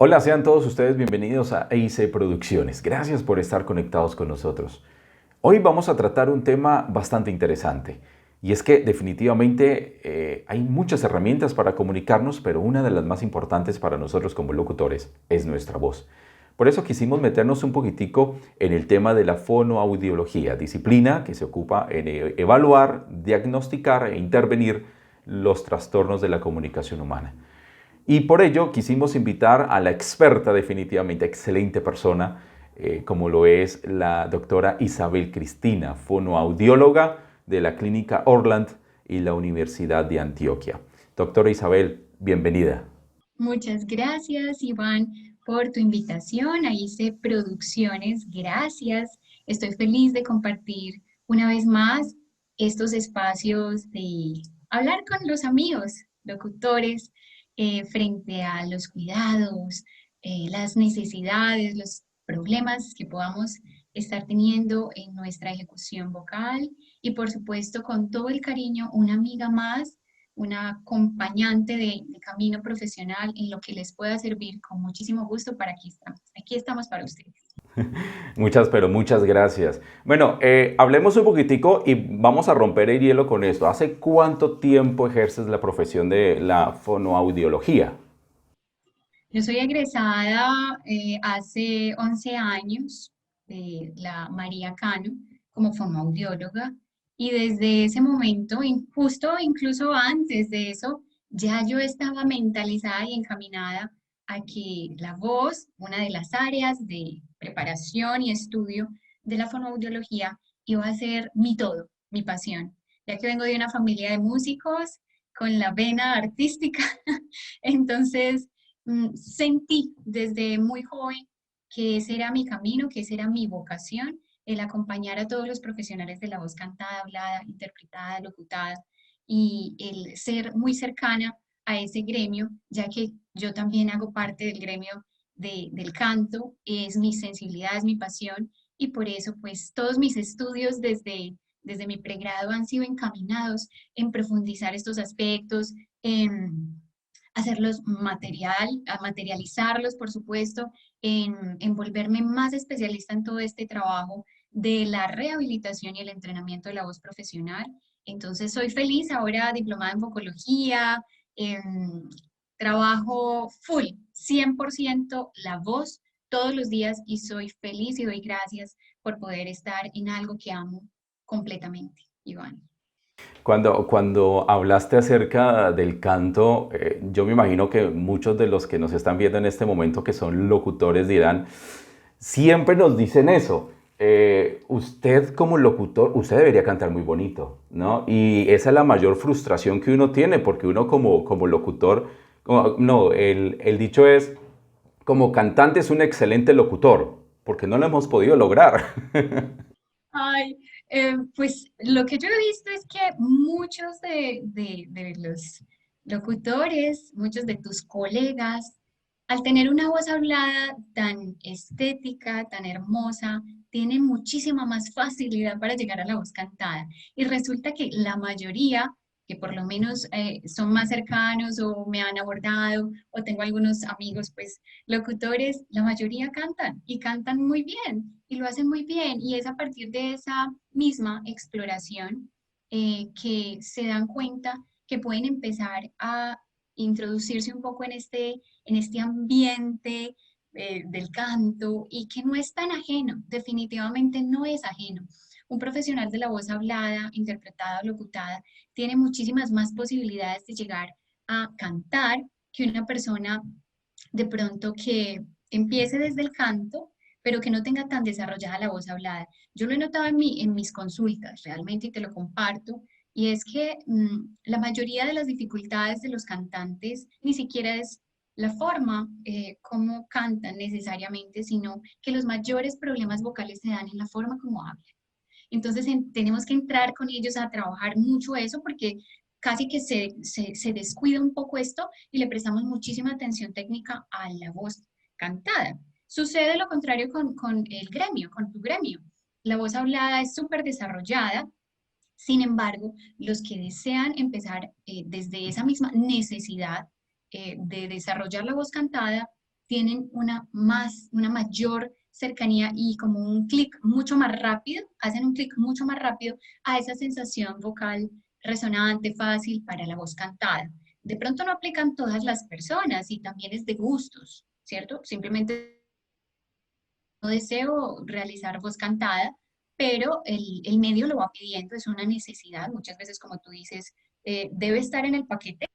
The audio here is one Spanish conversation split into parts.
Hola, sean todos ustedes bienvenidos a EIC Producciones. Gracias por estar conectados con nosotros. Hoy vamos a tratar un tema bastante interesante y es que definitivamente hay muchas herramientas para comunicarnos, pero una de las más importantes para nosotros como locutores es nuestra voz. Por eso quisimos meternos un poquitico en el tema de la fonoaudiología, disciplina que se ocupa en evaluar, diagnosticar e intervenir los trastornos de la comunicación humana. Y por ello quisimos invitar a la experta, definitivamente excelente persona, como lo es la doctora Isabel Cristina, fonoaudióloga de la Clínica Orland y la Universidad de Antioquia. Doctora Isabel, bienvenida. Muchas gracias, Iván, por tu invitación. Ahí hice producciones. Gracias. Estoy feliz de compartir una vez más estos espacios de hablar con los amigos, locutores, frente a los cuidados, las necesidades, los problemas que podamos estar teniendo en nuestra ejecución vocal y, por supuesto, con todo el cariño, una amiga más, una acompañante de camino profesional en lo que les pueda servir con muchísimo gusto. Para aquí estamos. Aquí estamos para ustedes. Pero muchas gracias. Bueno, hablemos un poquitico y vamos a romper el hielo con esto. ¿Hace cuánto tiempo ejerces la profesión de la fonoaudiología? Yo soy egresada hace 11 años de la María Cano como fonoaudióloga y desde ese momento, justo incluso antes de eso, ya yo estaba mentalizada y encaminada a que la voz, una de las áreas de preparación y estudio de la fonoaudiología, iba a ser mi todo, mi pasión, ya que vengo de una familia de músicos con la vena artística. Entonces, sentí desde muy joven que ese era mi camino, que esa era mi vocación, el acompañar a todos los profesionales de la voz cantada, hablada, interpretada, locutada, y el ser muy cercana a ese gremio, ya que yo también hago parte del gremio del canto, es mi sensibilidad, es mi pasión, y por eso pues todos mis estudios desde mi pregrado han sido encaminados en profundizar estos aspectos, en hacerlos a materializarlos, por supuesto, en volverme más especialista en todo este trabajo de la rehabilitación y el entrenamiento de la voz profesional. Entonces, soy feliz ahora diplomada en vocología, trabajo full, 100% la voz todos los días y soy feliz y doy gracias por poder estar en algo que amo completamente, Iván. Cuando hablaste acerca del canto, yo me imagino que muchos de los que nos están viendo en este momento, que son locutores, dirán, siempre nos dicen eso. Usted como locutor, usted debería cantar muy bonito, ¿no? Y esa es la mayor frustración que uno tiene, porque uno como locutor, no, el dicho es, como cantante es un excelente locutor, porque no lo hemos podido lograr. Ay, pues lo que yo he visto es que muchos de los locutores, muchos de tus colegas, al tener una voz hablada tan estética, tan hermosa, tienen muchísima más facilidad para llegar a la voz cantada. Y resulta que la mayoría, que por lo menos son más cercanos o me han abordado, o tengo algunos amigos, pues locutores, la mayoría cantan y cantan muy bien y lo hacen muy bien. Y es a partir de esa misma exploración que se dan cuenta que pueden empezar a introducirse un poco en este ambiente del canto y que no es tan ajeno, definitivamente no es ajeno. Un profesional de la voz hablada, interpretada o locutada tiene muchísimas más posibilidades de llegar a cantar que una persona de pronto que empiece desde el canto, pero que no tenga tan desarrollada la voz hablada. Yo lo he notado en mis consultas realmente y te lo comparto, y es que la mayoría de las dificultades de los cantantes ni siquiera es la forma como cantan necesariamente, sino que los mayores problemas vocales se dan en la forma como hablan. Entonces tenemos que entrar con ellos a trabajar mucho eso porque casi que se descuida un poco esto y le prestamos muchísima atención técnica a la voz cantada. Sucede lo contrario con el gremio, con tu gremio. La voz hablada es súper desarrollada. Sin embargo, los que desean empezar desde esa misma necesidad de desarrollar la voz cantada, tienen una mayor cercanía y como un clic mucho más rápido, hacen un clic mucho más rápido a esa sensación vocal resonante, fácil para la voz cantada. De pronto no aplican todas las personas y también es de gustos, ¿cierto? Simplemente no deseo realizar voz cantada, pero el medio lo va pidiendo, es una necesidad, muchas veces como tú dices, debe estar en el paquete,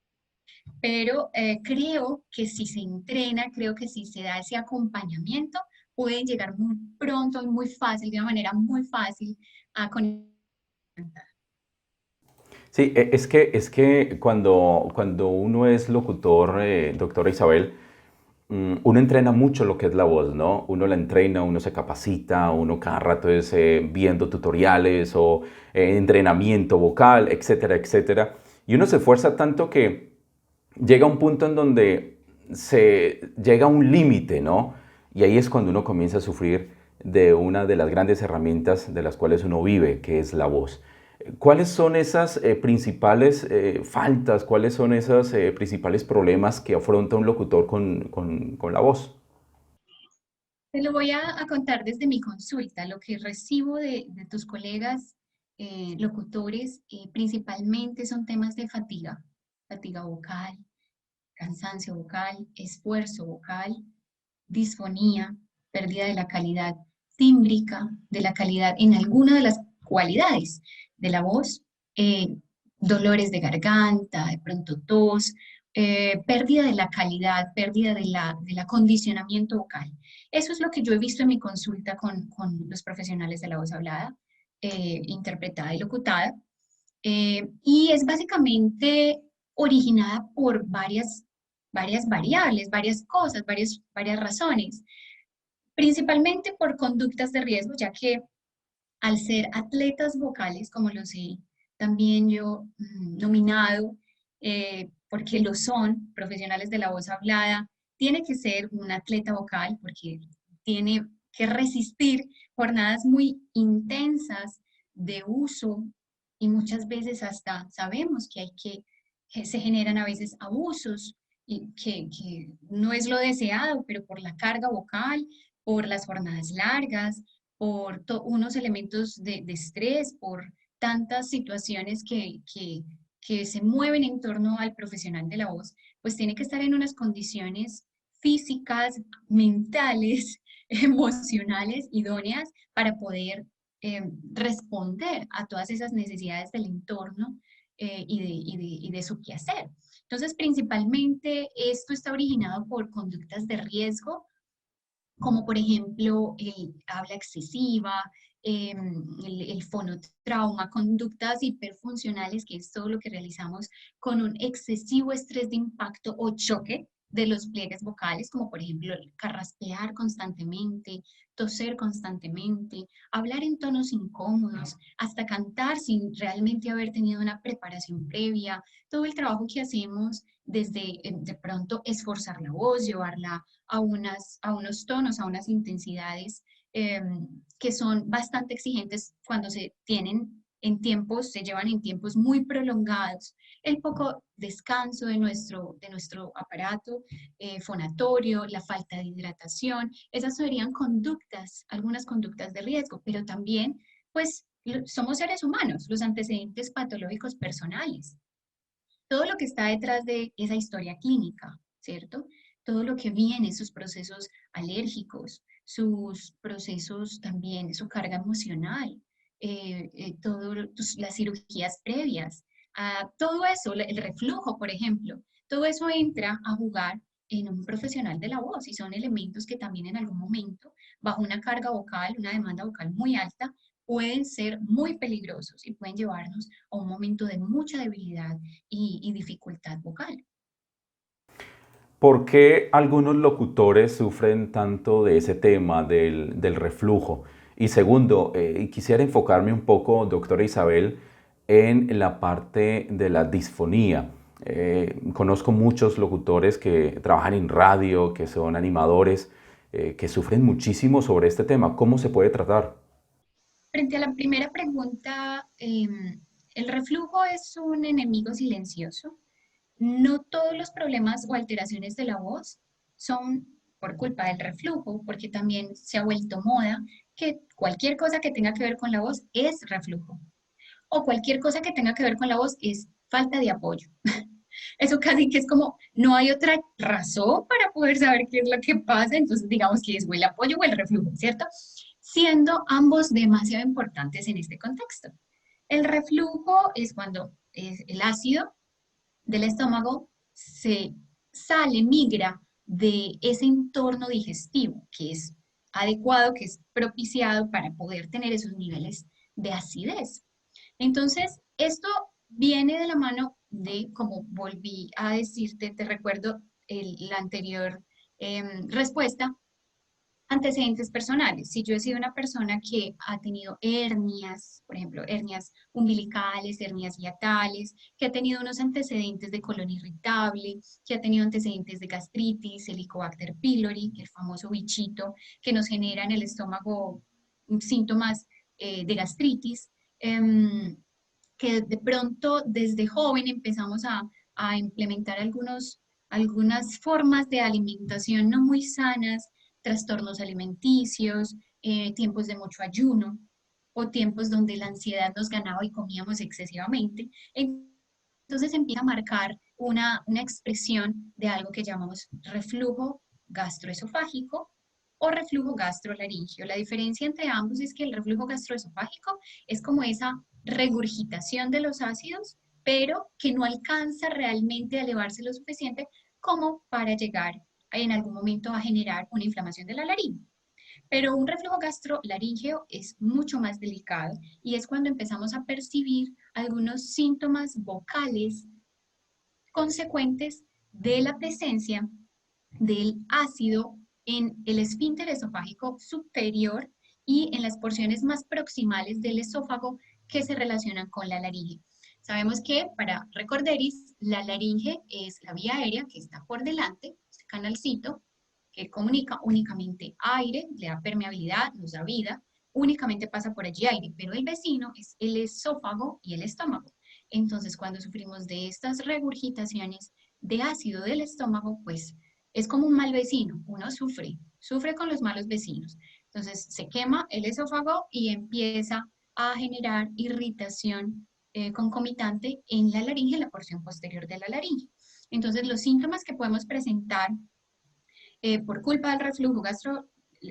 pero creo que si se entrena, creo que si se da ese acompañamiento, pueden llegar muy pronto y muy fácil, de una manera muy fácil, a conectar. Sí, es que cuando uno es locutor, doctora Isabel, uno entrena mucho lo que es la voz, ¿no? Uno la entrena, uno se capacita, uno cada rato es viendo tutoriales o entrenamiento vocal, etcétera, etcétera. Y uno se esfuerza tanto que llega un punto en donde se llega a un límite, ¿no? Y ahí es cuando uno comienza a sufrir de una de las grandes herramientas de las cuales uno vive, que es la voz. ¿Cuáles son esas principales faltas? ¿Cuáles son esos principales problemas que afronta un locutor con la voz? Te lo voy a contar desde mi consulta. Lo que recibo de tus colegas locutores principalmente son temas de fatiga, fatiga vocal, cansancio vocal, esfuerzo vocal, disfonía, pérdida de la calidad tímbrica, de la calidad en alguna de las cualidades de la voz, eh, dolores de garganta, de pronto tos, pérdida de la calidad, pérdida del acondicionamiento vocal. Eso es lo que yo he visto en mi consulta con los profesionales de la voz hablada, interpretada y locutada. Y es básicamente originada por varias variables, varias cosas, varias razones, principalmente por conductas de riesgo, ya que al ser atletas vocales, como los he también yo nominado, porque lo son, profesionales de la voz hablada, tiene que ser un atleta vocal porque tiene que resistir jornadas muy intensas de uso y muchas veces hasta sabemos que se generan a veces abusos y que no es lo deseado, pero por la carga vocal, por las jornadas largas, por unos elementos de estrés, por tantas situaciones que se mueven en torno al profesional de la voz, pues tiene que estar en unas condiciones físicas, mentales, emocionales, idóneas para poder responder a todas esas necesidades del entorno y de su quehacer. Entonces, principalmente esto está originado por conductas de riesgo, como por ejemplo el habla excesiva, el fonotrauma, conductas hiperfuncionales, que es todo lo que realizamos con un excesivo estrés de impacto o choque de los pliegues vocales, como por ejemplo el carraspear constantemente, toser constantemente, hablar en tonos incómodos, hasta cantar sin realmente haber tenido una preparación previa, todo el trabajo que hacemos desde de pronto esforzar la voz, llevarla a unos tonos, a unas intensidades eh, que son bastante exigentes cuando se tienen en tiempos, se llevan en tiempos muy prolongados. El poco descanso de nuestro aparato fonatorio, la falta de hidratación, esas serían conductas, algunas conductas de riesgo, pero también, pues, somos seres humanos, los antecedentes patológicos personales, todo lo que está detrás de esa historia clínica, ¿cierto? Todo lo que viene, sus procesos alérgicos, sus procesos también, su carga emocional, las cirugías previas, todo eso, el reflujo, por ejemplo, todo eso entra a jugar en un profesional de la voz y son elementos que también en algún momento, bajo una carga vocal, una demanda vocal muy alta, pueden ser muy peligrosos y pueden llevarnos a un momento de mucha debilidad y dificultad vocal. ¿Por qué algunos locutores sufren tanto de ese tema del reflujo? Y segundo, quisiera enfocarme un poco, doctora Isabel, en la parte de la disfonía. Conozco muchos locutores que trabajan en radio, que son animadores, que sufren muchísimo sobre este tema. ¿Cómo se puede tratar? Frente a la primera pregunta, el reflujo es un enemigo silencioso. No todos los problemas o alteraciones de la voz son por culpa del reflujo, porque también se ha vuelto moda que cualquier cosa que tenga que ver con la voz es reflujo, o cualquier cosa que tenga que ver con la voz es falta de apoyo. Eso casi que es como, no hay otra razón para poder saber qué es lo que pasa, entonces digamos que es o el apoyo o el reflujo, ¿cierto? Siendo ambos demasiado importantes en este contexto. El reflujo es cuando el ácido del estómago se sale, migra de ese entorno digestivo que es adecuado, que es propiciado para poder tener esos niveles de acidez. Entonces, esto viene de la mano de, como volví a decirte, te recuerdo la anterior respuesta, antecedentes personales. Si yo he sido una persona que ha tenido hernias, por ejemplo, hernias umbilicales, hernias hiatales, que ha tenido unos antecedentes de colon irritable, que ha tenido antecedentes de gastritis, Helicobacter pylori, el famoso bichito que nos genera en el estómago síntomas de gastritis, que de pronto desde joven empezamos a implementar algunas formas de alimentación no muy sanas, trastornos alimenticios, tiempos de mucho ayuno o tiempos donde la ansiedad nos ganaba y comíamos excesivamente. Entonces empieza a marcar una expresión de algo que llamamos reflujo gastroesofágico o reflujo gastrolaringio. La diferencia entre ambos es que el reflujo gastroesofágico es como esa regurgitación de los ácidos, pero que no alcanza realmente a elevarse lo suficiente como para llegar en algún momento a generar una inflamación de la laringe. Pero un reflujo gastrolaríngeo es mucho más delicado y es cuando empezamos a percibir algunos síntomas vocales consecuentes de la presencia del ácido en el esfínter esofágico superior y en las porciones más proximales del esófago que se relacionan con la laringe. Sabemos que, para recorderis, la laringe es la vía aérea que está por delante, este canalcito, que comunica únicamente aire, le da permeabilidad, nos da vida, únicamente pasa por allí aire, pero el vecino es el esófago y el estómago. Entonces, cuando sufrimos de estas regurgitaciones de ácido del estómago, pues es como un mal vecino, uno sufre con los malos vecinos. Entonces se quema el esófago y empieza a generar irritación concomitante en la laringe, en la porción posterior de la laringe. Entonces los síntomas que podemos presentar por culpa del reflujo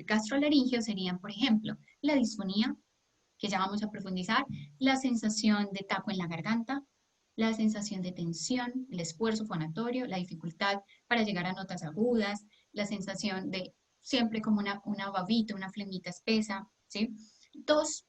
gastrolaringio serían, por ejemplo, la disfonía, que ya vamos a profundizar, la sensación de taco en la garganta, la sensación de tensión, el esfuerzo fonatorio, la dificultad para llegar a notas agudas, la sensación de siempre como una babita, una flemita espesa, ¿sí? Tos.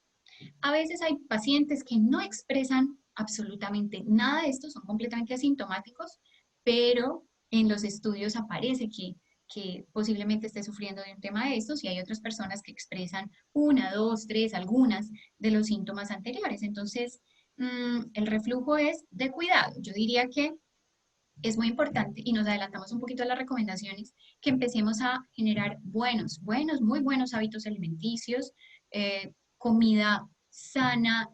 A veces hay pacientes que no expresan absolutamente nada de esto, son completamente asintomáticos, pero en los estudios aparece que posiblemente esté sufriendo de un tema de estos y hay otras personas que expresan una, dos, tres, algunas de los síntomas anteriores. Entonces, el reflujo es de cuidado. Yo diría que es muy importante y nos adelantamos un poquito a las recomendaciones, que empecemos a generar muy buenos hábitos alimenticios, comida sana,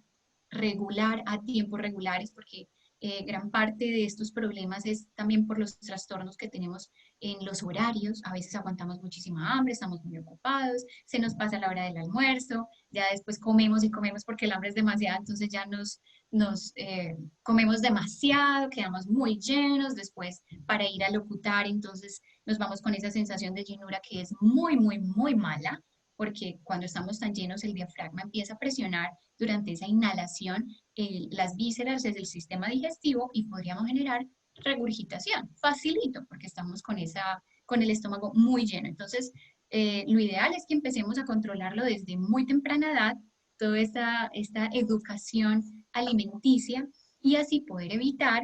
regular, a tiempos regulares, porque gran parte de estos problemas es también por los trastornos que tenemos en los horarios. A veces aguantamos muchísima hambre, estamos muy ocupados, se nos pasa la hora del almuerzo, ya después comemos y comemos porque el hambre es demasiada, entonces ya nos comemos demasiado, quedamos muy llenos después para ir a locutar, entonces nos vamos con esa sensación de llenura que es muy mala, porque cuando estamos tan llenos el diafragma empieza a presionar durante esa inhalación las vísceras desde el sistema digestivo y podríamos generar regurgitación, facilito, porque estamos con el estómago muy lleno. Entonces, lo ideal es que empecemos a controlarlo desde muy temprana edad, toda esta educación alimenticia y así poder evitar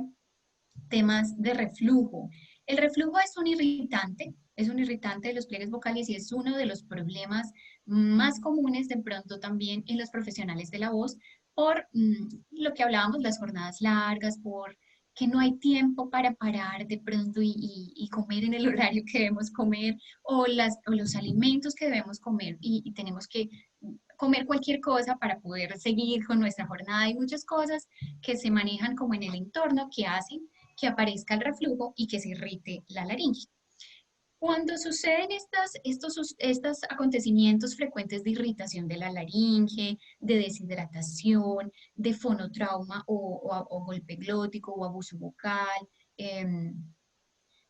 temas de reflujo. El reflujo es un irritante de los pliegues vocales y es uno de los problemas más comunes de pronto también en los profesionales de la voz por lo que hablábamos, las jornadas largas, por que no hay tiempo para parar de pronto y comer en el horario que debemos comer o los alimentos que debemos comer y tenemos que comer cualquier cosa para poder seguir con nuestra jornada y muchas cosas que se manejan como en el entorno que hacen que aparezca el reflujo y que se irrite la laringe. Cuando suceden estos acontecimientos frecuentes de irritación de la laringe, de deshidratación, de fonotrauma o golpe glótico o abuso vocal, em,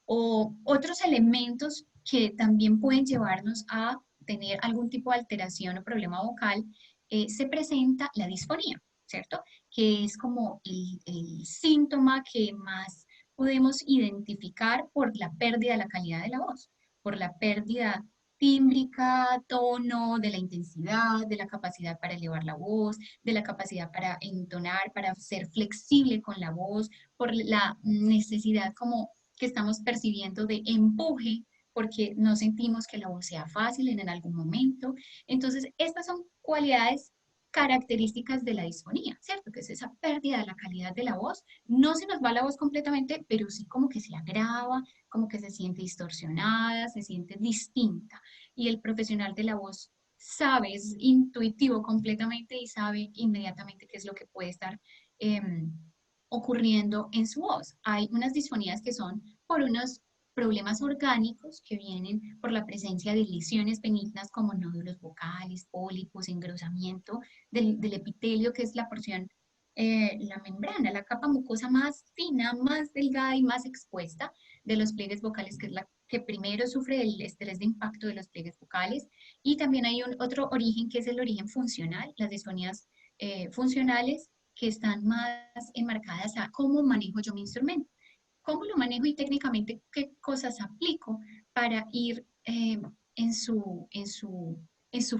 o otros elementos que también pueden llevarnos a tener algún tipo de alteración o problema vocal, se presenta la disfonía, ¿cierto? Que es como el síntoma que más podemos identificar por la pérdida de la calidad de la voz, por la pérdida tímbrica, tono, de la intensidad, de la capacidad para elevar la voz, de la capacidad para entonar, para ser flexible con la voz, por la necesidad como que estamos percibiendo de empuje, porque no sentimos que la voz sea fácil en algún momento. Entonces, estas son cualidades características de la disfonía, ¿cierto? Que es esa pérdida de la calidad de la voz. No se nos va la voz completamente, pero sí como que se agrava, como que se siente distorsionada, se siente distinta. Y el profesional de la voz sabe, es intuitivo completamente y sabe inmediatamente qué es lo que puede estar eh, ocurriendo en su voz. Hay unas disfonías que son por unos problemas orgánicos que vienen por la presencia de lesiones benignas como nódulos vocales, pólipos, engrosamiento del epitelio, que es la porción, la membrana, la capa mucosa más fina, más delgada y más expuesta de los pliegues vocales, que es la que primero sufre el estrés de impacto de los pliegues vocales. Y también hay otro origen que es el origen funcional, las disfonías funcionales que están más enmarcadas a cómo manejo yo mi instrumento, cómo lo manejo y técnicamente qué cosas aplico para ir en su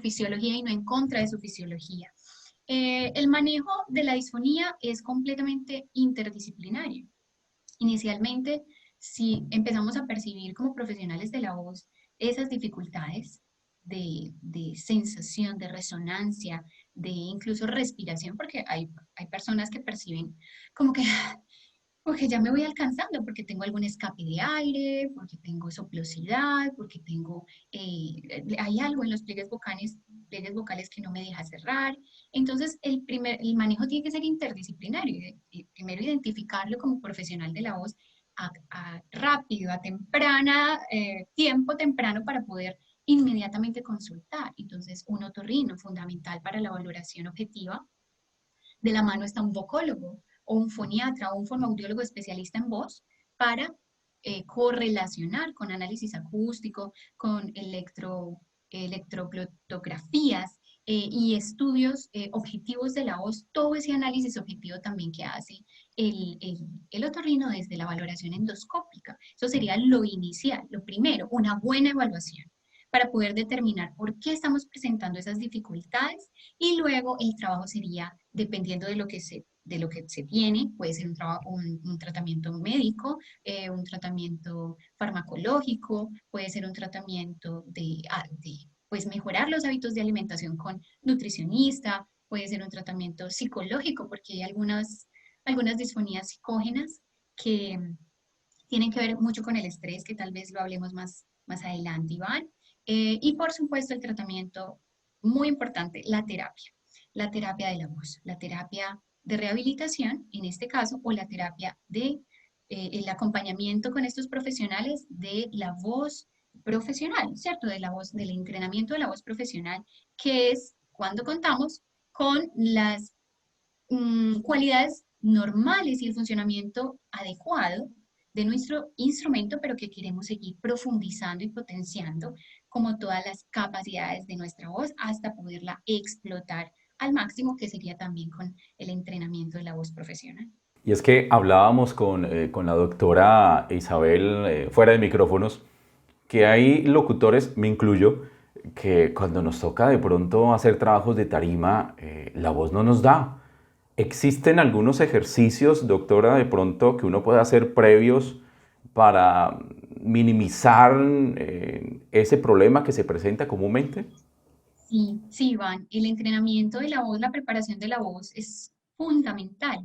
fisiología y no en contra de su fisiología. El manejo de la disfonía es completamente interdisciplinario. Inicialmente, si empezamos a percibir como profesionales de la voz esas dificultades de sensación, de resonancia, de incluso respiración, porque hay personas que perciben como que porque ya me voy alcanzando, porque tengo algún escape de aire, porque tengo soplosidad, porque tengo, hay algo en los pliegues vocales que no me deja cerrar. Entonces, el manejo tiene que ser interdisciplinario. Y primero identificarlo como profesional de la voz rápido, a temprana, tiempo temprano para poder inmediatamente consultar. Entonces, un otorrino fundamental para la valoración objetiva. De la mano está un vocólogo o un foniatra o un fonoaudiólogo especialista en voz para correlacionar con análisis acústico, con electroglottografías y estudios objetivos de la voz, todo ese análisis objetivo también que hace el otorrino desde la valoración endoscópica. Eso sería lo inicial, lo primero, una buena evaluación para poder determinar por qué estamos presentando esas dificultades y luego el trabajo sería, dependiendo de lo que se tiene, puede ser un tratamiento médico, un tratamiento farmacológico, puede ser un tratamiento pues mejorar los hábitos de alimentación con nutricionista, puede ser un tratamiento psicológico, porque hay algunas disfonías psicógenas que tienen que ver mucho con el estrés, que tal vez lo hablemos más adelante, Iván. Y por supuesto el tratamiento, muy importante, la terapia de la voz, la terapia de rehabilitación, en este caso, o la terapia de el acompañamiento con estos profesionales de la voz profesional, ¿cierto? De la voz, del entrenamiento de la voz profesional, que es cuando contamos con las cualidades normales y el funcionamiento adecuado de nuestro instrumento, pero que queremos seguir profundizando y potenciando como todas las capacidades de nuestra voz hasta poderla explotar al máximo, que sería también con el entrenamiento de la voz profesional. Y es que hablábamos con la doctora Isabel fuera de micrófonos, que hay locutores, me incluyo, que cuando nos toca de pronto hacer trabajos de tarima, la voz no nos da. ¿Existen algunos ejercicios, doctora, de pronto que uno puede hacer previos para minimizar ese problema que se presenta comúnmente? Sí, sí, Iván, el entrenamiento de la voz, la preparación de la voz es fundamental.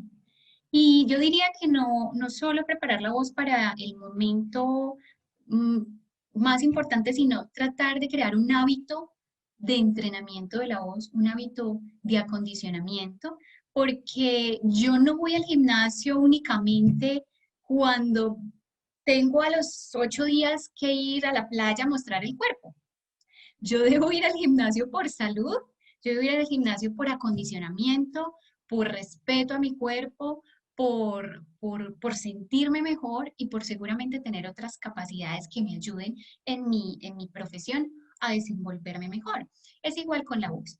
Y yo diría que no solo preparar la voz para el momento mm, más importante, sino tratar de crear un hábito de entrenamiento de la voz, un hábito de acondicionamiento, porque yo no voy al gimnasio únicamente cuando tengo a los 8 días que ir a la playa a mostrar el cuerpo. Yo debo ir al gimnasio por salud, yo debo ir al gimnasio por acondicionamiento, por respeto a mi cuerpo, por sentirme mejor y por seguramente tener otras capacidades que me ayuden en mi profesión a desenvolverme mejor. Es igual con la voz.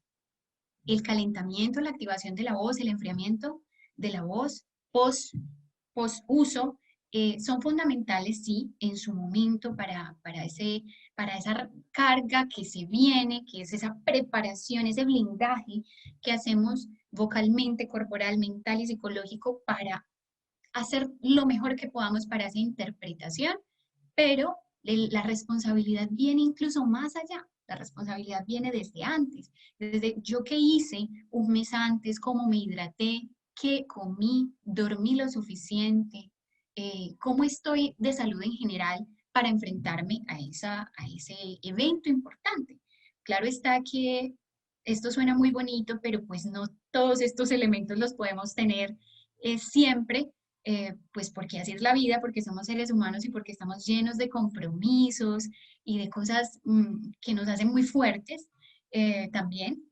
El calentamiento, la activación de la voz, el enfriamiento de la voz, post-uso, son fundamentales, sí, en su momento para esa carga que se viene, que es esa preparación, ese blindaje que hacemos vocalmente, corporal, mental y psicológico para hacer lo mejor que podamos para esa interpretación, pero la responsabilidad viene incluso más allá. La responsabilidad viene desde antes, desde yo qué hice un mes antes, cómo me hidraté, qué comí, dormí lo suficiente, cómo estoy de salud en general para enfrentarme a ese evento importante. Claro está que esto suena muy bonito, pero pues no todos estos elementos los podemos tener siempre, pues porque así es la vida, porque somos seres humanos y porque estamos llenos de compromisos y de cosas que nos hacen muy fuertes también.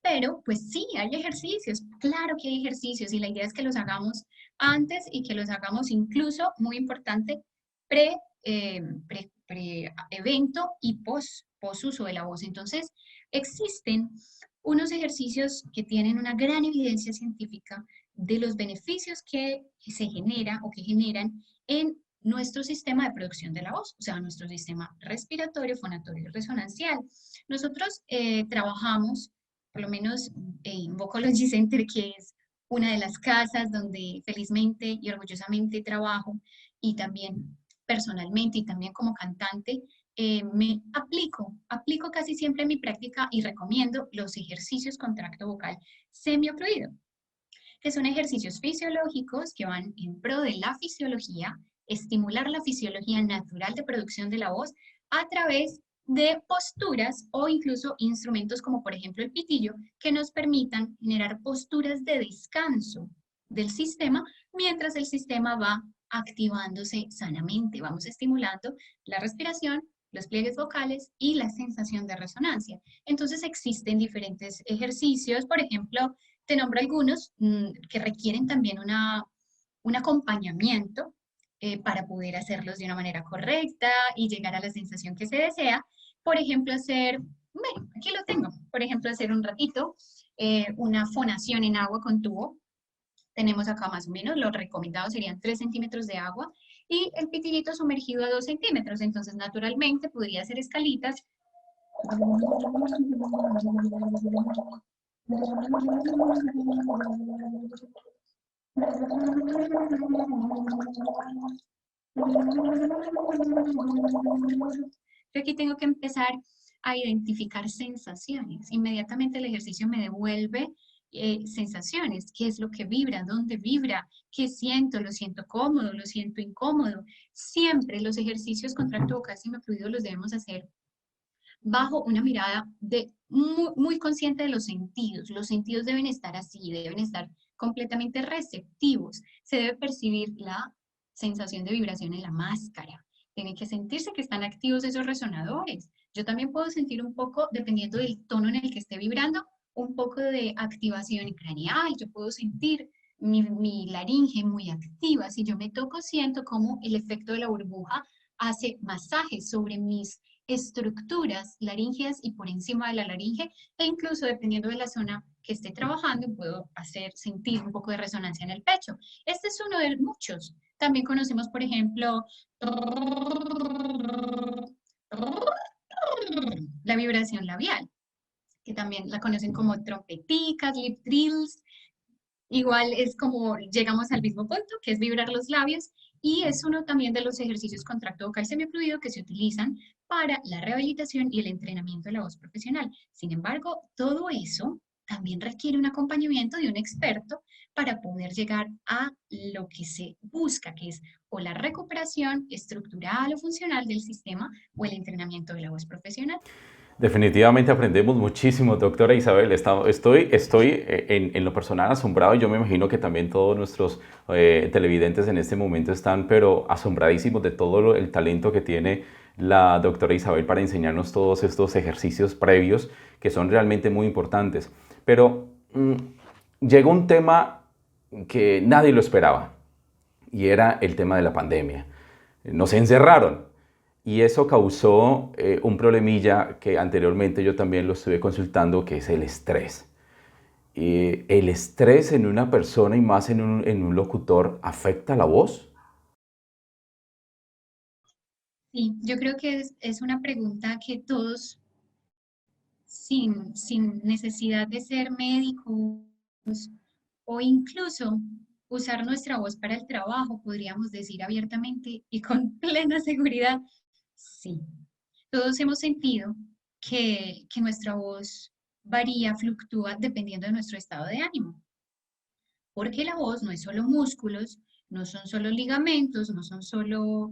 Pero pues sí, hay ejercicios, claro que hay ejercicios y la idea es que los hagamos antes y que los hagamos incluso, muy importante, pre evento y post uso de la voz. Entonces, existen unos ejercicios que tienen una gran evidencia científica de los beneficios que se genera o que generan en nuestro sistema de producción de la voz, o sea, nuestro sistema respiratorio, fonatorio y resonancial. Nosotros trabajamos, por lo menos en Vocalogy Center, que es una de las casas donde felizmente y orgullosamente trabajo, y también personalmente y también como cantante, me aplico casi siempre en mi práctica y recomiendo los ejercicios con tracto vocal semiocluido, que son ejercicios fisiológicos que van en pro de la fisiología, estimular la fisiología natural de producción de la voz a través de posturas o incluso instrumentos como por ejemplo el pitillo, que nos permitan generar posturas de descanso del sistema mientras el sistema va activándose sanamente. Vamos estimulando la respiración, los pliegues vocales y la sensación de resonancia. Entonces existen diferentes ejercicios, por ejemplo, te nombro algunos que requieren también un acompañamiento para poder hacerlos de una manera correcta y llegar a la sensación que se desea. Por ejemplo, bueno, aquí lo tengo, por ejemplo, hacer un ratito una fonación en agua con tubo. Tenemos acá más o menos, lo recomendado serían 3 centímetros de agua y el pitillito sumergido a 2 centímetros. Entonces, naturalmente, podría hacer escalitas. Yo aquí tengo que empezar a identificar sensaciones. Inmediatamente el ejercicio me devuelve sensaciones, qué es lo que vibra, dónde vibra, qué siento, lo siento cómodo, lo siento incómodo. Siempre los ejercicios con tracto vocal semifluido los debemos hacer bajo una mirada muy consciente de los sentidos. Los sentidos deben estar así, deben estar completamente receptivos. Se debe percibir la sensación de vibración en la máscara. Tiene que sentirse que están activos esos resonadores. Yo también puedo sentir un poco, dependiendo del tono en el que esté vibrando, un poco de activación craneal. Yo puedo sentir mi laringe muy activa. Si yo me toco, siento como el efecto de la burbuja hace masajes sobre mis estructuras laríngeas y por encima de la laringe, e incluso dependiendo de la zona que esté trabajando, puedo hacer sentir un poco de resonancia en el pecho. Este es uno de muchos. También conocemos, por ejemplo, la vibración labial, que también la conocen como trompeticas, lip trills. Igual es como llegamos al mismo punto, que es vibrar los labios, y es uno también de los ejercicios con tracto vocal semifluido que se utilizan para la rehabilitación y el entrenamiento de la voz profesional. Sin embargo, todo eso también requiere un acompañamiento de un experto para poder llegar a lo que se busca, que es o la recuperación estructural o funcional del sistema o el entrenamiento de la voz profesional. Definitivamente aprendemos muchísimo, doctora Isabel. Estoy en lo personal asombrado y yo me imagino que también todos nuestros televidentes en este momento están, pero asombradísimos de todo el talento que tiene la doctora Isabel para enseñarnos todos estos ejercicios previos que son realmente muy importantes. Pero llegó un tema que nadie lo esperaba y era el tema de la pandemia. Nos encerraron y eso causó un problemilla que anteriormente yo también lo estuve consultando, que es el estrés. ¿El estrés en una persona y más en un locutor afecta la voz? Sí, yo creo que es una pregunta que todos, sin necesidad de ser médicos o incluso usar nuestra voz para el trabajo, podríamos decir abiertamente y con plena seguridad, sí. Todos hemos sentido que nuestra voz varía, fluctúa dependiendo de nuestro estado de ánimo, porque la voz no es solo músculos, no son solo ligamentos, no son solo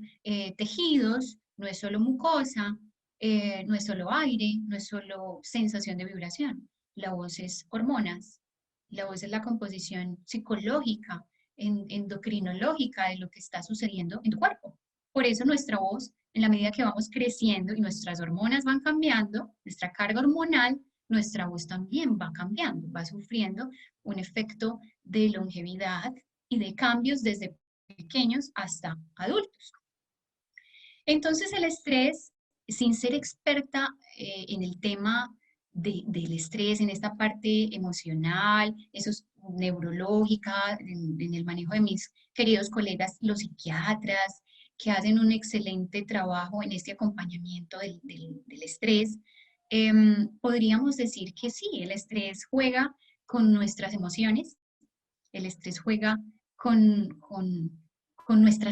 tejidos, no es solo mucosa, no es solo aire, no es solo sensación de vibración. La voz es hormonas, la voz es la composición psicológica, endocrinológica de lo que está sucediendo en tu cuerpo. Por eso nuestra voz, en la medida que vamos creciendo y nuestras hormonas van cambiando, nuestra carga hormonal, nuestra voz también va cambiando, va sufriendo un efecto de longevidad y de cambios desde pequeños hasta adultos. Entonces el estrés, sin ser experta en el tema del estrés, en esta parte emocional, eso es neurológica, en el manejo de mis queridos colegas, los psiquiatras, que hacen un excelente trabajo en este acompañamiento del estrés, podríamos decir que sí, el estrés juega con nuestras emociones, el estrés juega con nuestra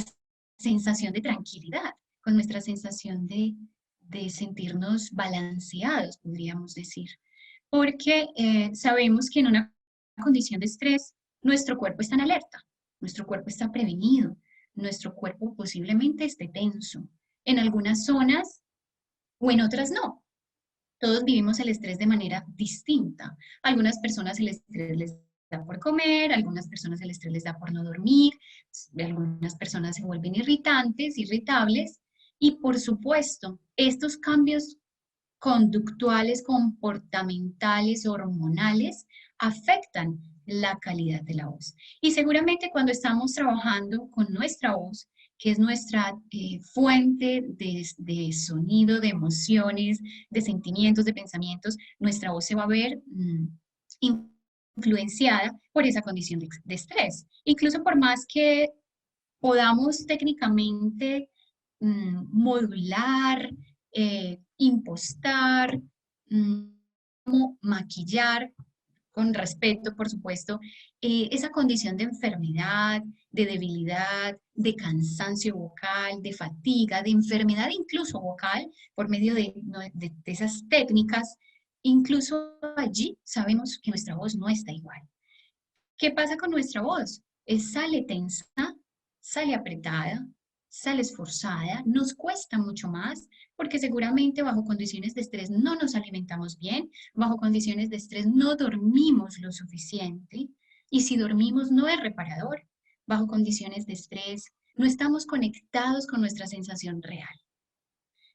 sensación de tranquilidad, con nuestra sensación de sentirnos balanceados, podríamos decir. Porque sabemos que en una condición de estrés, nuestro cuerpo está en alerta, nuestro cuerpo está prevenido, nuestro cuerpo posiblemente esté tenso. En algunas zonas o en otras no. Todos vivimos el estrés de manera distinta. Algunas personas el estrés les da por comer, algunas personas el estrés les da por no dormir, algunas personas se vuelven irritantes, irritables y por supuesto, estos cambios conductuales, comportamentales, hormonales afectan la calidad de la voz. Y seguramente cuando estamos trabajando con nuestra voz, que es nuestra fuente de sonido, de emociones, de sentimientos, de pensamientos, nuestra voz se va a ver influenciada por esa condición de estrés. Incluso por más que podamos técnicamente modular, impostar, como maquillar con respeto, por supuesto, esa condición de enfermedad, de debilidad, de cansancio vocal, de fatiga, de enfermedad incluso vocal, por medio de esas técnicas, incluso allí sabemos que nuestra voz no está igual. ¿Qué pasa con nuestra voz? Sale tensa, sale apretada, sale esforzada, nos cuesta mucho más porque seguramente bajo condiciones de estrés no nos alimentamos bien, bajo condiciones de estrés no dormimos lo suficiente y si dormimos no es reparador. Bajo condiciones de estrés no estamos conectados con nuestra sensación real.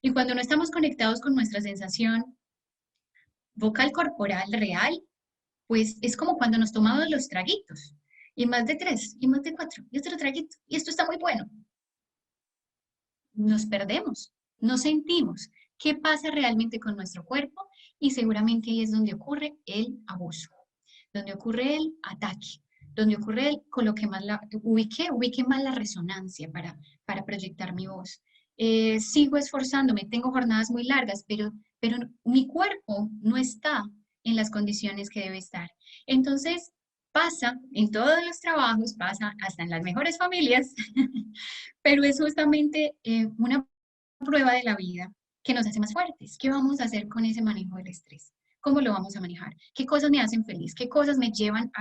Y cuando no estamos conectados con nuestra sensación vocal corporal real, pues es como cuando nos tomamos los traguitos, y más de tres, y más de cuatro, y otro traguito, y esto está muy bueno. Nos perdemos, no sentimos qué pasa realmente con nuestro cuerpo, y seguramente ahí es donde ocurre el abuso, donde ocurre el ataque, donde ocurre el coloque más ubique más la resonancia para proyectar mi voz. Sigo esforzándome, tengo jornadas muy largas, pero mi cuerpo no está en las condiciones que debe estar. Entonces, pasa en todos los trabajos, pasa hasta en las mejores familias, pero es justamente una prueba de la vida que nos hace más fuertes. ¿Qué vamos a hacer con ese manejo del estrés? ¿Cómo lo vamos a manejar? ¿Qué cosas me hacen feliz? ¿Qué cosas me llevan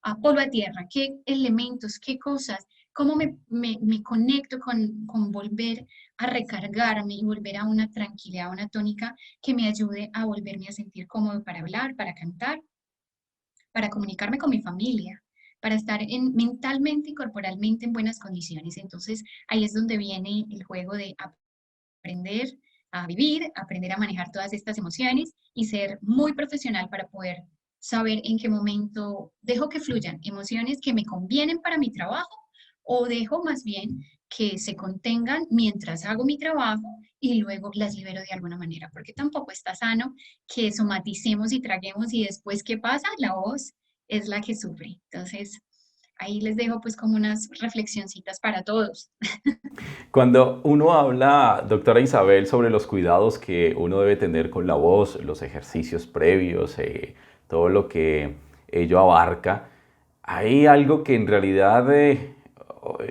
a polvo a tierra? ¿Qué elementos? ¿Qué cosas? cómo me conecto con volver a recargarme y volver a una tranquilidad, una tónica que me ayude a volverme a sentir cómodo para hablar, para cantar, para comunicarme con mi familia, para estar mentalmente y corporalmente en buenas condiciones. Entonces, ahí es donde viene el juego de aprender a vivir, aprender a manejar todas estas emociones y ser muy profesional para poder saber en qué momento dejo que fluyan emociones que me convienen para mi trabajo o dejo más bien que se contengan mientras hago mi trabajo y luego las libero de alguna manera, porque tampoco está sano que somaticemos y traguemos y después, ¿qué pasa? La voz es la que sufre. Entonces, ahí les dejo pues como unas reflexioncitas para todos. Cuando uno habla, doctora Isabel, sobre los cuidados que uno debe tener con la voz, los ejercicios previos, todo lo que ello abarca, hay algo que en realidad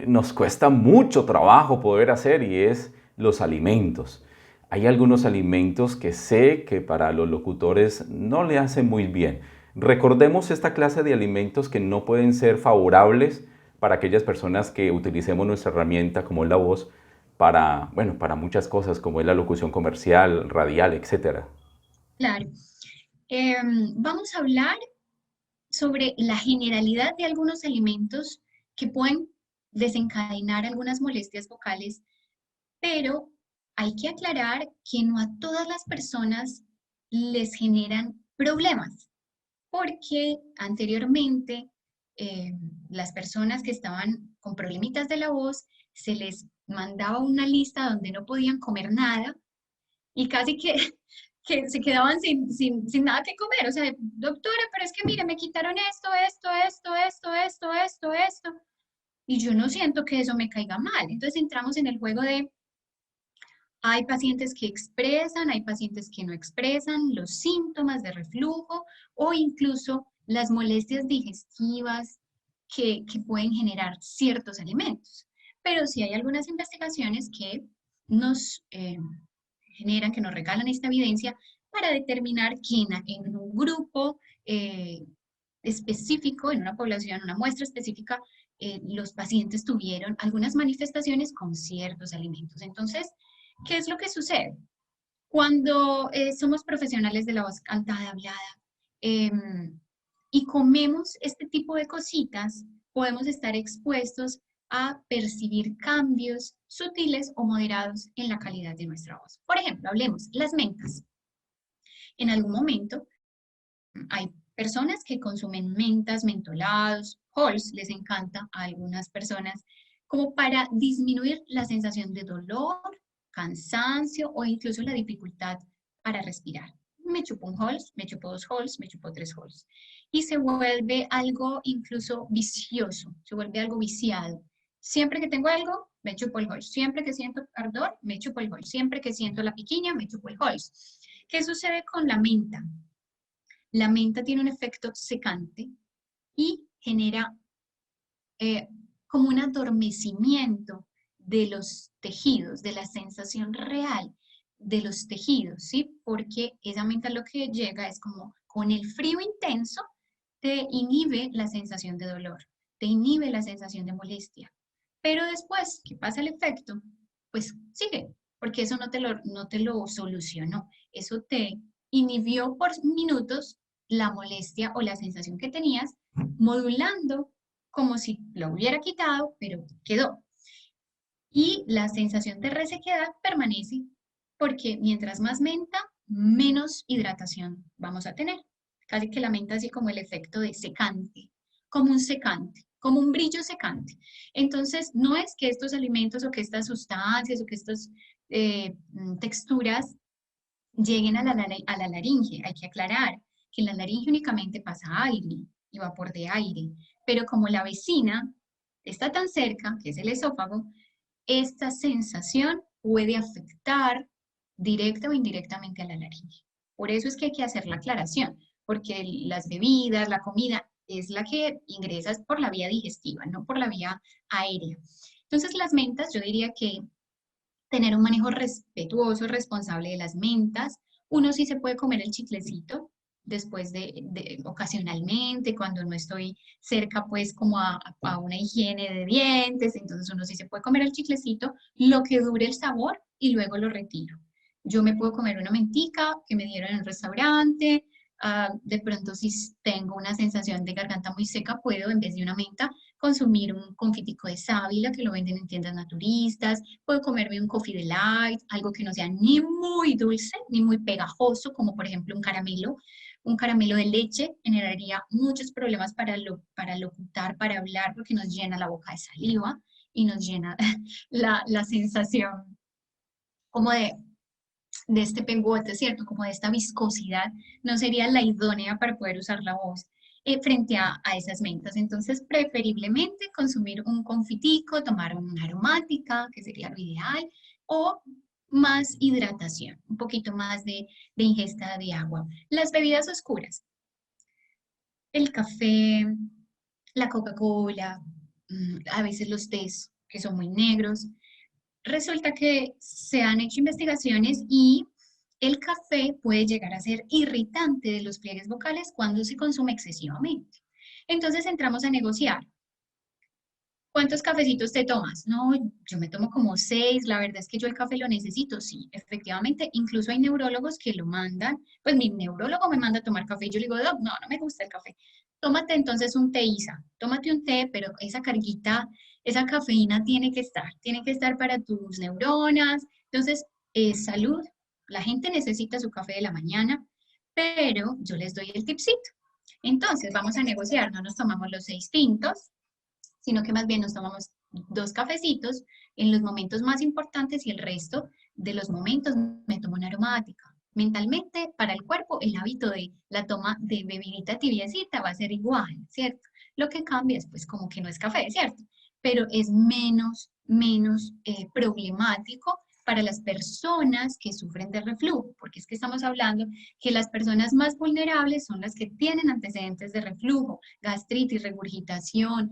nos cuesta mucho trabajo poder hacer y es los alimentos. Hay algunos alimentos que sé que para los locutores no le hacen muy bien. Recordemos esta clase de alimentos que no pueden ser favorables para aquellas personas que utilicemos nuestra herramienta como es la voz para, bueno, para muchas cosas como es la locución comercial, radial, etcétera. Claro. Vamos a hablar sobre la generalidad de algunos alimentos que pueden desencadenar algunas molestias vocales, pero hay que aclarar que no a todas las personas les generan problemas, porque anteriormente eh, las personas que estaban con problemitas de la voz se les mandaba una lista donde no podían comer nada y casi que, que se quedaban sin nada que comer. O sea, doctora, pero es que mire, me quitaron esto. Y yo no siento que eso me caiga mal. Entonces entramos en el juego de, hay pacientes que expresan, hay pacientes que no expresan los síntomas de reflujo o incluso las molestias digestivas que pueden generar ciertos alimentos. Pero sí hay algunas investigaciones que nos generan, que nos regalan esta evidencia para determinar que en un grupo específico, en una población, una muestra específica, los pacientes tuvieron algunas manifestaciones con ciertos alimentos. Entonces, ¿qué es lo que sucede? Cuando somos profesionales de la voz cantada, hablada, eh, y comemos este tipo de cositas, podemos estar expuestos a percibir cambios sutiles o moderados en la calidad de nuestra voz. Por ejemplo, hablemos las mentas. En algún momento hay personas que consumen mentas, mentolados, halls, les encanta a algunas personas, como para disminuir la sensación de dolor, cansancio o incluso la dificultad para respirar. Me chupo un Halls, me chupo dos Halls, me chupo tres Halls. Y se vuelve algo incluso vicioso, se vuelve algo viciado. Siempre que tengo algo, me chupo el Halls. Siempre que siento ardor, me chupo el Halls. Siempre que siento la piquiña, me chupo el Halls. ¿Qué sucede con la menta? La menta tiene un efecto secante y genera eh, como un adormecimiento de los tejidos, de la sensación real de los tejidos, ¿sí? Porque esa menta lo que llega es como con el frío intenso te inhibe la sensación de dolor, te inhibe la sensación de molestia. Pero después que pasa el efecto, pues sigue, porque eso no te lo solucionó, eso te inhibió por minutos la molestia o la sensación que tenías, modulando como si lo hubiera quitado, pero quedó. Y la sensación de resequedad permanece porque mientras más menta, menos hidratación vamos a tener. Casi que la menta así como el efecto de secante, como un brillo secante. Entonces, no es que estos alimentos o que estas sustancias o que estas texturas lleguen a la laringe. Hay que aclarar que en la laringe únicamente pasa aire y vapor de aire, pero como la vecina está tan cerca, que es el esófago, esta sensación puede afectar directa o indirectamente a la laringe. Por eso es que hay que hacer la aclaración, porque las bebidas, la comida, es la que ingresas por la vía digestiva, no por la vía aérea. Entonces, las mentas, yo diría que tener un manejo respetuoso, responsable de las mentas. Uno sí se puede comer el chiclecito, después ocasionalmente, cuando no estoy cerca pues como a una higiene de dientes, entonces uno sí se puede comer el chiclecito, lo que dure el sabor y luego lo retiro. Yo me puedo comer una mentica que me dieron en un restaurante, de pronto si tengo una sensación de garganta muy seca, puedo en vez de una menta consumir un confitico de sábila que lo venden en tiendas naturistas, puedo comerme un coffee delight, algo que no sea ni muy dulce ni muy pegajoso, como por ejemplo un caramelo de leche generaría muchos problemas para locutar, para hablar, porque nos llena la boca de saliva y nos llena la sensación como de este pegote, ¿cierto? Como de esta viscosidad, no sería la idónea para poder usar la voz frente a esas mentas. Entonces, preferiblemente consumir un confitico, tomar una aromática, que sería lo ideal, o más hidratación, un poquito más de ingesta de agua. Las bebidas oscuras, el café, la Coca-Cola, a veces los tés que son muy negros. Resulta que se han hecho investigaciones y el café puede llegar a ser irritante de los pliegues vocales cuando se consume excesivamente. Entonces entramos a negociar. ¿Cuántos cafecitos te tomas? No, yo me tomo como 6. La verdad es que yo el café lo necesito. Sí, efectivamente. Incluso hay neurólogos que lo mandan. Pues mi neurólogo me manda a tomar café y yo le digo, "Doc, no, no me gusta el café. Tómate entonces un té, Isa. Tómate un té, pero esa carguita, esa cafeína tiene que estar para tus neuronas. Entonces, salud. La gente necesita su café de la mañana, pero yo les doy el tipcito. Entonces, vamos a negociar. No nos tomamos los 6 tintos, sino que más bien nos tomamos 2 cafecitos en los momentos más importantes y el resto de los momentos me tomo una aromática. Mentalmente, para el cuerpo, el hábito de la toma de bebidita tibiecita va a ser igual, ¿cierto? Lo que cambia es pues como que no es café, ¿cierto? Pero es menos problemático para las personas que sufren de reflujo, porque es que estamos hablando que las personas más vulnerables son las que tienen antecedentes de reflujo, gastritis, regurgitación,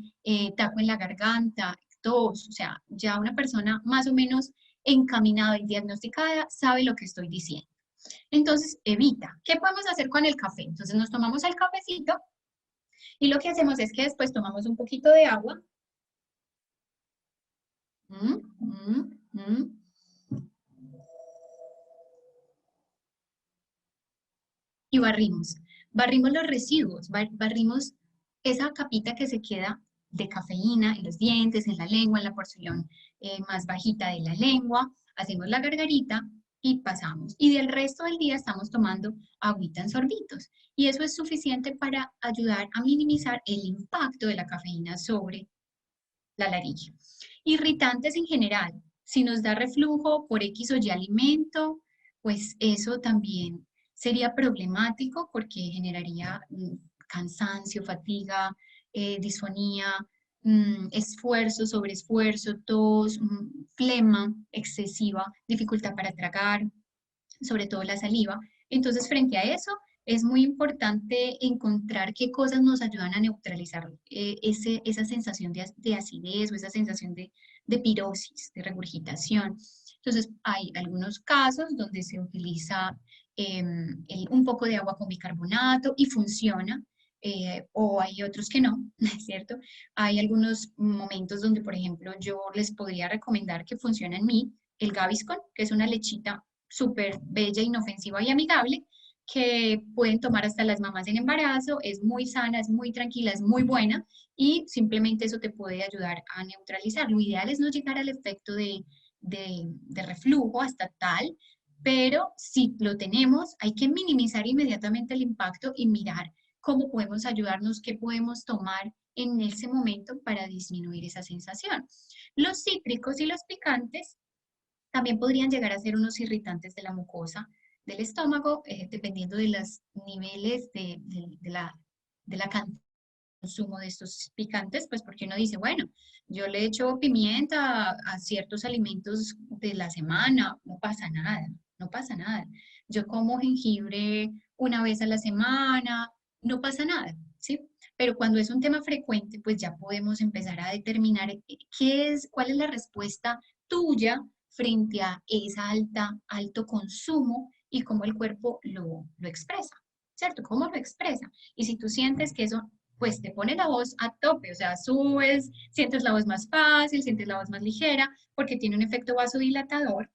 taco en la garganta, tos, o sea, ya una persona más o menos encaminada y diagnosticada sabe lo que estoy diciendo. Entonces, evita. ¿Qué podemos hacer con el café? Entonces, nos tomamos el cafecito y lo que hacemos es que después tomamos un poquito de agua. Mm, mm, mm, y barrimos. Barrimos los residuos, barrimos esa capita que se queda de cafeína en los dientes, en la lengua, en la porción más bajita de la lengua, hacemos la gargarita y pasamos. Y del resto del día estamos tomando agüita en sorbitos. Y eso es suficiente para ayudar a minimizar el impacto de la cafeína sobre la laringe. Irritantes en general, si nos da reflujo por X o Y alimento, pues eso también sería problemático porque generaría cansancio, fatiga, disfonía, esfuerzo, sobreesfuerzo, tos, flema excesiva, dificultad para tragar, sobre todo la saliva. Entonces, frente a eso, es muy importante encontrar qué cosas nos ayudan a neutralizar esa sensación de acidez o esa sensación de pirosis, de regurgitación. Entonces, hay algunos casos donde se utiliza un poco de agua con bicarbonato y funciona, o hay otros que no, ¿es cierto? Hay algunos momentos donde, por ejemplo, yo les podría recomendar que funciona en mí el Gaviscon, que es una lechita súper bella, inofensiva y amigable, que pueden tomar hasta las mamás en embarazo, es muy sana, es muy tranquila, es muy buena y simplemente eso te puede ayudar a neutralizar. Lo ideal es no llegar al efecto de reflujo hasta tal, pero si lo tenemos, hay que minimizar inmediatamente el impacto y mirar cómo podemos ayudarnos, qué podemos tomar en ese momento para disminuir esa sensación. Los cítricos y los picantes también podrían llegar a ser unos irritantes de la mucosa del estómago, dependiendo de los niveles de la cantidad de consumo de estos picantes, pues porque uno dice, bueno, yo le echo pimienta a ciertos alimentos de la semana, no pasa nada, no pasa nada. Yo como jengibre una vez a la semana, no pasa nada, ¿sí? Pero cuando es un tema frecuente, pues ya podemos empezar a determinar cuál es la respuesta tuya frente a esa alto consumo y cómo el cuerpo lo expresa. ¿cierto? ¿Cómo lo expresa? Y si tú sientes que eso, pues te pone la voz a tope, o sea, subes, sientes la voz más fácil, sientes la voz más ligera, porque tiene un efecto vasodilatador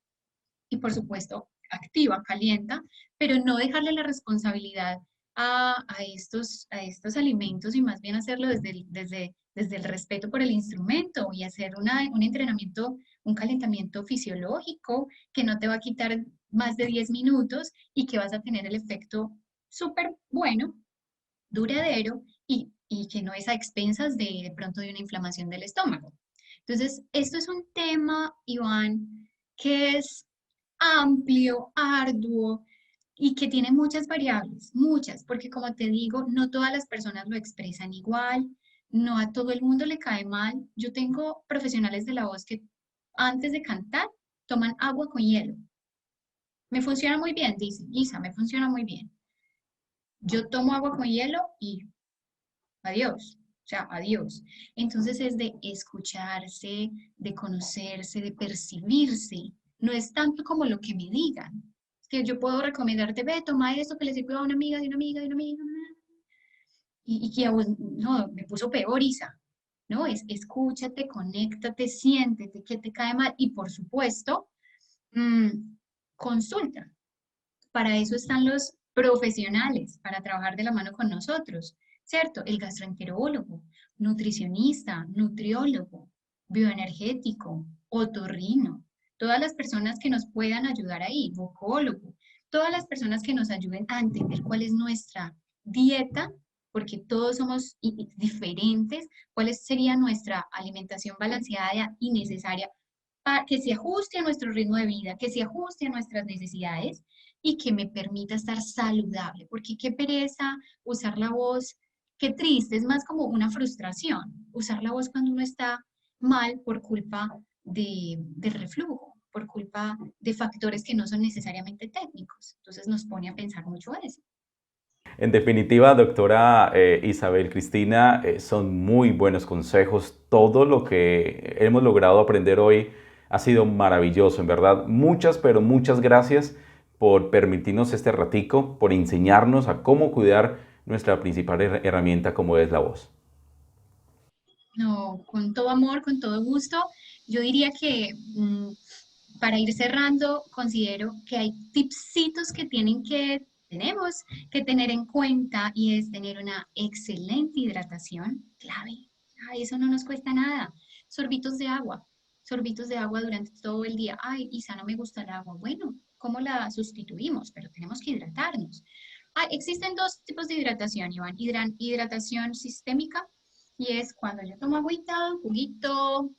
y por supuesto activa, calienta, pero no dejarle la responsabilidad a estos alimentos y más bien hacerlo desde el respeto por el instrumento y hacer un entrenamiento, un calentamiento fisiológico que no te va a quitar más de 10 minutos y que vas a tener el efecto súper bueno, duradero y que no es a expensas de pronto de una inflamación del estómago. Entonces, esto es un tema, Iván, que es amplio, arduo y que tiene muchas variables, muchas, porque como te digo, no todas las personas lo expresan igual, no a todo el mundo le cae mal. Yo tengo profesionales de la voz que antes de cantar toman agua con hielo. Me funciona muy bien, dice Isa, me funciona muy bien. Yo tomo agua con hielo y adiós. O sea, adiós. Entonces es de escucharse, de conocerse, de percibirse. No es tanto como lo que me digan. Es que yo puedo recomendarte, ve, toma esto que le sirvió a una amiga, de una amiga, de una amiga. Y que a vos, no, me puso peor, Isa. No, es escúchate, conéctate, siéntete, que te cae mal. Y por supuesto, mm, consulta. Para eso están los profesionales, para trabajar de la mano con nosotros, ¿cierto? El gastroenterólogo, nutricionista, nutriólogo, bioenergético, otorrino, todas las personas que nos puedan ayudar ahí, vocólogo, todas las personas que nos ayuden a entender cuál es nuestra dieta, porque todos somos diferentes, cuál sería nuestra alimentación balanceada y necesaria para que se ajuste a nuestro ritmo de vida, que se ajuste a nuestras necesidades y que me permita estar saludable, porque qué pereza usar la voz, qué triste, es más como una frustración, usar la voz cuando uno está mal por culpa del reflujo, por culpa de factores que no son necesariamente técnicos. Entonces nos pone a pensar mucho eso. En definitiva, doctora Isabel Cristina, son muy buenos consejos. Todo lo que hemos logrado aprender hoy ha sido maravilloso, en verdad. Muchas, pero muchas gracias por permitirnos este ratico, por enseñarnos a cómo cuidar nuestra principal herramienta como es la voz. No, con todo amor, con todo gusto. Yo diría que para ir cerrando, considero que hay tipsitos que tenemos que tener en cuenta y es tener una excelente hidratación, clave. Ay, eso no nos cuesta nada. Sorbitos de agua durante todo el día. Ay, Isa, no me gusta el agua. Bueno, ¿cómo la sustituimos? Pero tenemos que hidratarnos. Existen dos tipos de hidratación, Iván. Hidratación sistémica y es cuando yo tomo agüita, juguito,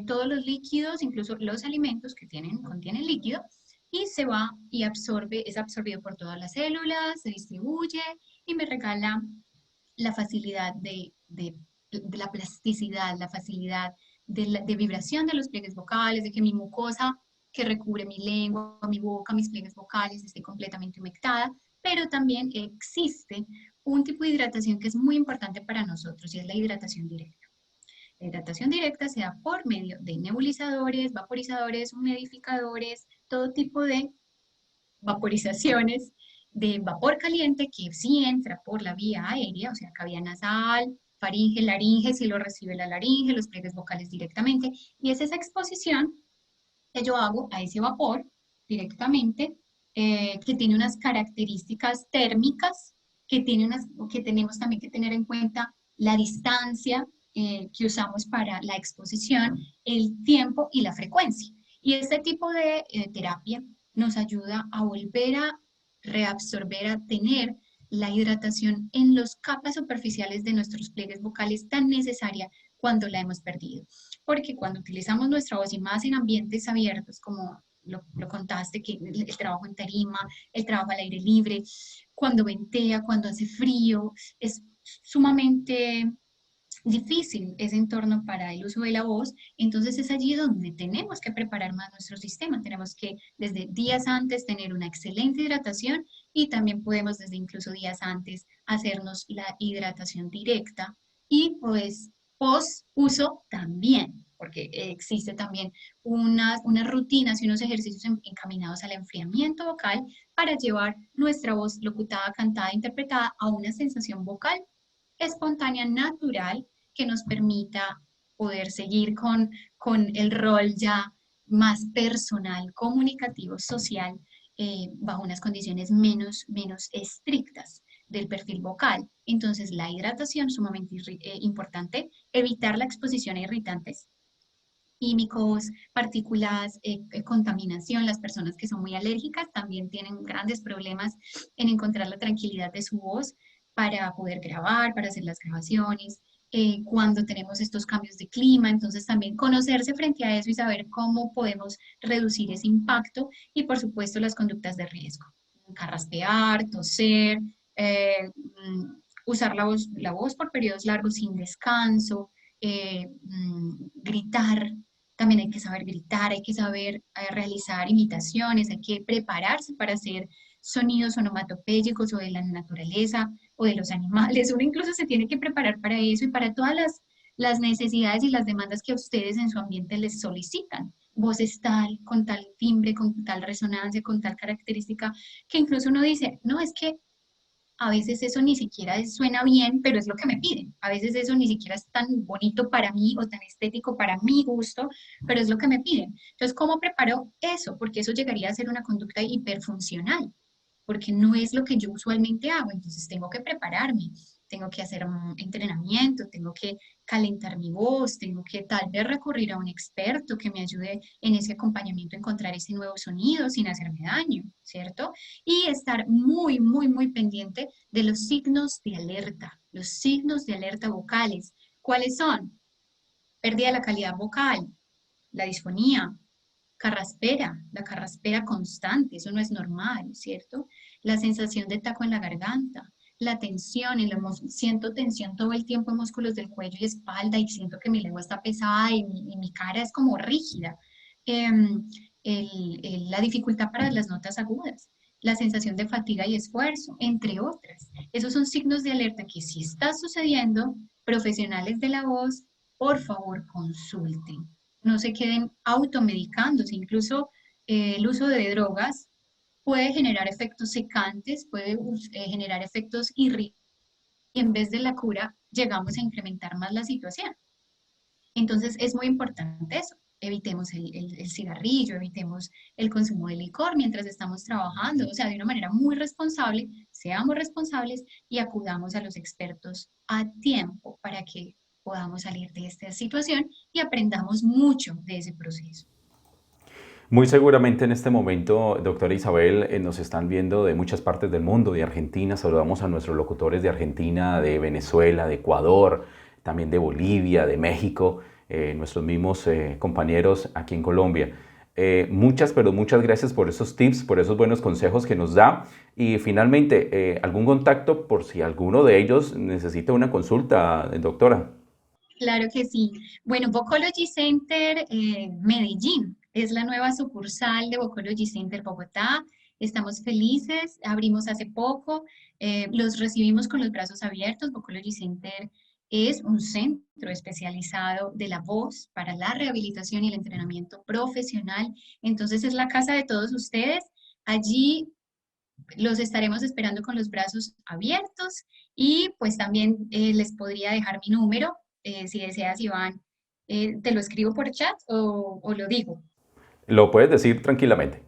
todos los líquidos, incluso los alimentos que contienen líquido, y se va y absorbe, es absorbido por todas las células, se distribuye y me regala la facilidad de la plasticidad, la facilidad de vibración de los pliegues vocales, de que mi mucosa que recubre mi lengua, mi boca, mis pliegues vocales esté completamente humectada, pero también existe un tipo de hidratación que es muy importante para nosotros y es la hidratación directa. La hidratación directa se da por medio de nebulizadores, vaporizadores, humidificadores, todo tipo de vaporizaciones de vapor caliente que sí entra por la vía aérea, o sea, cabina nasal, faringe, laringe, si lo recibe la laringe, los pliegues vocales directamente, y es esa exposición que yo hago a ese vapor directamente, que tiene unas características térmicas, que tenemos también que tener en cuenta la distancia que usamos para la exposición, el tiempo y la frecuencia. Y este tipo de terapia nos ayuda a volver a reabsorber, a tener la hidratación en las capas superficiales de nuestros pliegues vocales tan necesaria cuando la hemos perdido. Porque cuando utilizamos nuestra voz y más en ambientes abiertos, como lo contaste, que el trabajo en tarima, el trabajo al aire libre, cuando ventea, cuando hace frío, es sumamente difícil ese entorno para el uso de la voz, entonces es allí donde tenemos que preparar más nuestro sistema, tenemos que desde días antes tener una excelente hidratación y también podemos desde incluso días antes hacernos la hidratación directa y pues post uso también, porque existe también unas rutinas y unos ejercicios encaminados al enfriamiento vocal para llevar nuestra voz locutada, cantada, interpretada a una sensación vocal espontánea, natural, que nos permita poder seguir con el rol ya más personal, comunicativo, social, bajo unas condiciones menos estrictas del perfil vocal. Entonces, la hidratación es sumamente importante, evitar la exposición a irritantes químicos, partículas, contaminación. Las personas que son muy alérgicas también tienen grandes problemas en encontrar la tranquilidad de su voz para poder grabar, para hacer las grabaciones. Cuando tenemos estos cambios de clima, entonces también conocerse frente a eso y saber cómo podemos reducir ese impacto y por supuesto las conductas de riesgo. Carraspear, toser, usar la voz por periodos largos sin descanso, gritar, también hay que saber gritar, hay que saber realizar imitaciones, hay que prepararse para hacer sonidos onomatopéyicos o de la naturaleza o de los animales. Uno incluso se tiene que preparar para eso y para todas las necesidades y las demandas que a ustedes en su ambiente les solicitan. Voces tal, con tal timbre, con tal resonancia, con tal característica, que incluso uno dice, no, es que a veces eso ni siquiera suena bien, pero es lo que me piden. A veces eso ni siquiera es tan bonito para mí o tan estético para mi gusto, pero es lo que me piden. Entonces, ¿cómo preparo eso? Porque eso llegaría a ser una conducta hiperfuncional, porque no es lo que yo usualmente hago. Entonces, tengo que prepararme, tengo que hacer un entrenamiento, tengo que calentar mi voz, tengo que tal vez recurrir a un experto que me ayude en ese acompañamiento a encontrar ese nuevo sonido sin hacerme daño, ¿cierto? Y estar muy pendiente de los signos de alerta vocales. ¿Cuáles son? Pérdida de la calidad vocal, la disfonía, carraspera, la carraspera constante, eso no es normal, ¿cierto? La sensación de taco en la garganta, la tensión, siento tensión todo el tiempo en músculos del cuello y espalda y siento que mi lengua está pesada y mi cara es como rígida. Em, la dificultad para las notas agudas, la sensación de fatiga y esfuerzo, entre otras. Esos son signos de alerta que si está sucediendo, profesionales de la voz, por favor, consulten. No se queden automedicándose. Incluso el uso de drogas puede generar efectos secantes, puede generar efectos irritantes y en vez de la cura llegamos a incrementar más la situación. Entonces es muy importante eso. Evitemos el cigarrillo, evitemos el consumo de licor mientras estamos trabajando, o sea, de una manera muy responsable, seamos responsables y acudamos a los expertos a tiempo para que podamos salir de esta situación y aprendamos mucho de ese proceso. Muy seguramente en este momento, doctora Isabel, nos están viendo de muchas partes del mundo, de Argentina. Saludamos a nuestros locutores de Argentina, de Venezuela, de Ecuador, también de Bolivia, de México, nuestros mismos compañeros aquí en Colombia. Muchas, pero muchas gracias por esos tips, por esos buenos consejos que nos da. Y finalmente, algún contacto por si alguno de ellos necesita una consulta, doctora. Claro que sí. Bueno, Vocology Center Medellín es la nueva sucursal de Vocology Center Bogotá. Estamos felices, abrimos hace poco, los recibimos con los brazos abiertos. Vocology Center es un centro especializado de la voz para la rehabilitación y el entrenamiento profesional. Entonces es la casa de todos ustedes. Allí los estaremos esperando con los brazos abiertos y pues también les podría dejar mi número si deseas, Iván. ¿Te lo escribo por chat o lo digo? Lo puedes decir tranquilamente.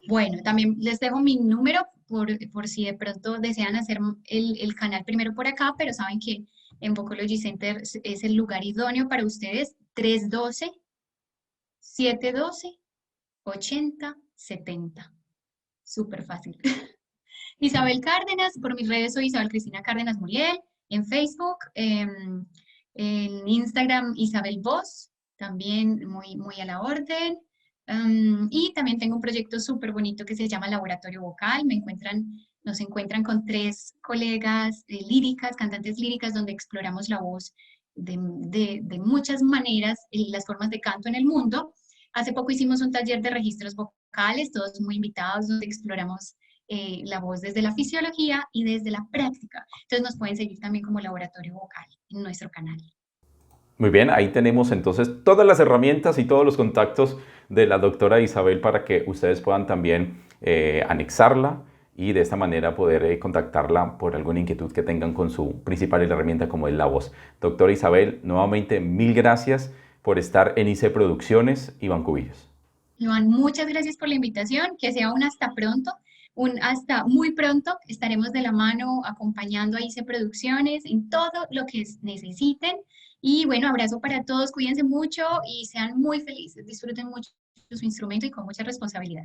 Bueno, también les dejo mi número por si de pronto desean hacer el canal primero por acá, pero saben que en Vocology Center es el lugar idóneo para ustedes. 312-712-8070. Súper fácil. Isabel Cárdenas, por mis redes soy Isabel Cristina Cárdenas Muriel, en Facebook, en Instagram Isabel Voz, también muy a la orden. Y también tengo un proyecto súper bonito que se llama Laboratorio Vocal. Nos encuentran con tres colegas líricas, cantantes líricas, donde exploramos la voz de muchas maneras y las formas de canto en el mundo. Hace poco hicimos un taller de registros vocales, todos muy invitados, donde exploramos la voz desde la fisiología y desde la práctica. Entonces nos pueden seguir también como laboratorio vocal en nuestro canal. Muy bien, ahí tenemos entonces todas las herramientas y todos los contactos de la doctora Isabel para que ustedes puedan también anexarla y de esta manera poder contactarla por alguna inquietud que tengan con su principal herramienta como es la voz. Doctora Isabel, nuevamente mil gracias por estar en IC Producciones y Bancubillos. Iván, muchas gracias por la invitación, que sea un hasta pronto, un hasta muy pronto. Estaremos de la mano acompañando a ICE Producciones en todo lo que necesiten. Y bueno, abrazo para todos, cuídense mucho y sean muy felices, disfruten mucho su instrumento y con mucha responsabilidad.